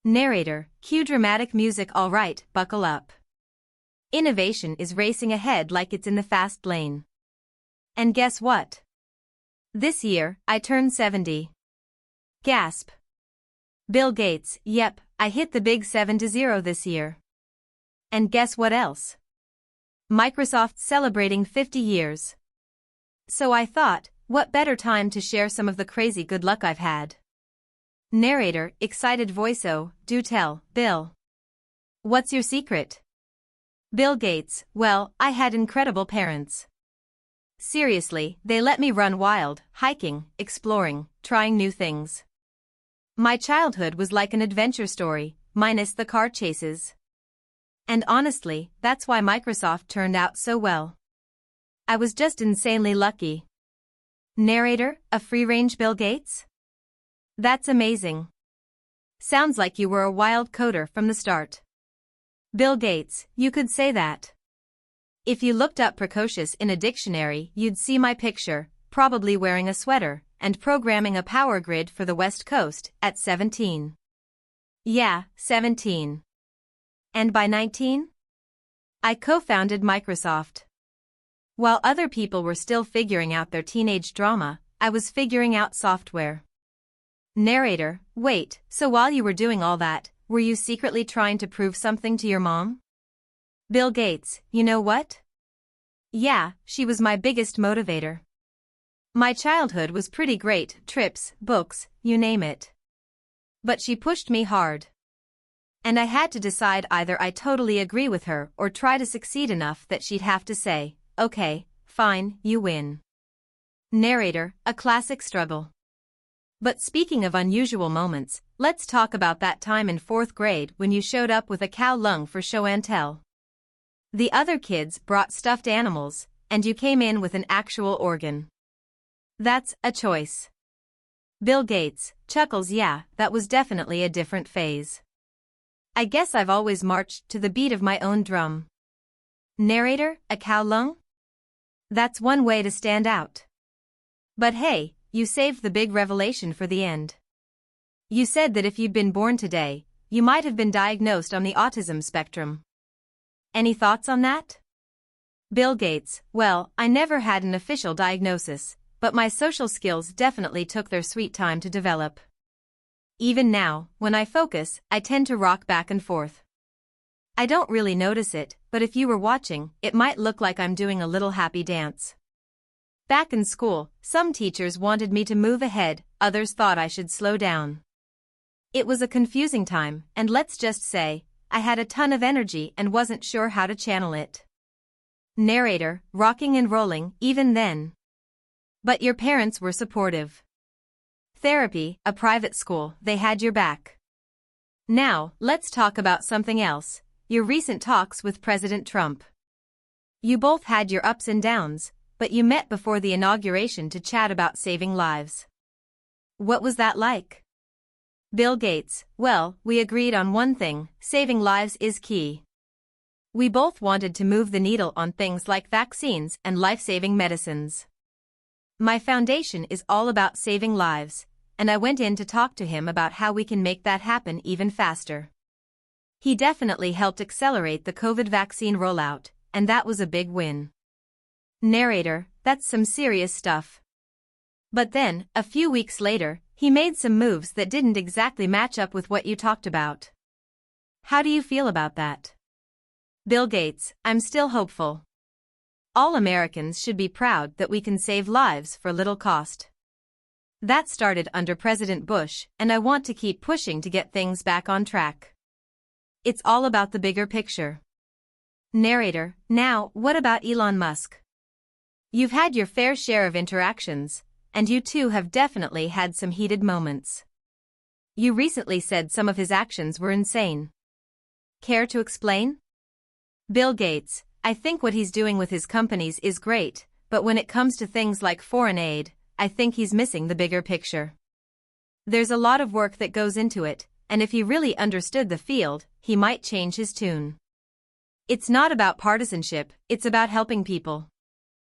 Narrator, cue dramatic music. Alright, buckle up. Innovation is racing ahead like it's in the fast lane. And guess what? This year, I turned 70. Gasp. Bill Gates, yep, I hit the big 7-0 this year. And guess what else? Microsoft's celebrating 50 years. So I thought, what better time to share some of the crazy good luck I've had? Narrator, excited voice. Oh, do tell, Bill. What's your secret? Bill Gates, well, I had incredible parents. Seriously, they let me run wild, hiking, exploring, trying new things. My childhood was like an adventure story, minus the car chases. And honestly, that's why Microsoft turned out so well. I was just insanely lucky. Narrator, a free-range Bill Gates? That's amazing. Sounds like you were a wild coder from the start. Bill Gates, you could say that. If you looked up precocious in a dictionary, you'd see my picture, probably wearing a sweater, and programming a power grid for the West Coast, at 17. Yeah, 17. And by 19? I co-founded Microsoft. While other people were still figuring out their teenage drama, I was figuring out software. Narrator, wait, so while you were doing all that, were you secretly trying to prove something to your mom? Bill Gates, you know what? Yeah, she was my biggest motivator. My childhood was pretty great, trips, books, you name it. But she pushed me hard. And I had to decide either I totally agree with her or try to succeed enough that she'd have to say, okay, fine, you win. Narrator, a classic struggle. But speaking of unusual moments, let's talk about that time in 4th grade when you showed up with a cow lung for show and tell. The other kids brought stuffed animals, and you came in with an actual organ. That's a choice. Bill Gates chuckles. Yeah, that was definitely a different phase. I guess I've always marched to the beat of my own drum. Narrator, a cow lung? That's one way to stand out. But hey, you saved the big revelation for the end. You said that if you'd been born today, you might have been diagnosed on the autism spectrum. Any thoughts on that? Bill Gates, well, I never had an official diagnosis, but my social skills definitely took their sweet time to develop. Even now, when I focus, I tend to rock back and forth. I don't really notice it, but if you were watching, it might look like I'm doing a little happy dance. Back in school, some teachers wanted me to move ahead, others thought I should slow down. It was a confusing time, and let's just say, I had a ton of energy and wasn't sure how to channel it. Narrator, rocking and rolling, even then. But your parents were supportive. Therapy, a private school, they had your back. Now, let's talk about something else, your recent talks with President Trump. You both had your ups and downs, but you met before the inauguration to chat about saving lives. What was that like? Bill Gates, well, we agreed on one thing, saving lives is key. We both wanted to move the needle on things like vaccines and life-saving medicines. My foundation is all about saving lives, and I went in to talk to him about how we can make that happen even faster. He definitely helped accelerate the COVID vaccine rollout, and that was a big win. Narrator, that's some serious stuff. But then, a few weeks later, he made some moves that didn't exactly match up with what you talked about. How do you feel about that? Bill Gates, I'm still hopeful. All Americans should be proud that we can save lives for little cost. That started under President Bush, and I want to keep pushing to get things back on track. It's all about the bigger picture. Narrator, now, what about Elon Musk? You've had your fair share of interactions, and you two have definitely had some heated moments. You recently said some of his actions were insane. Care to explain? Bill Gates, I think what he's doing with his companies is great, but when it comes to things like foreign aid, I think he's missing the bigger picture. There's a lot of work that goes into it, and if he really understood the field, he might change his tune. It's not about partisanship, it's about helping people.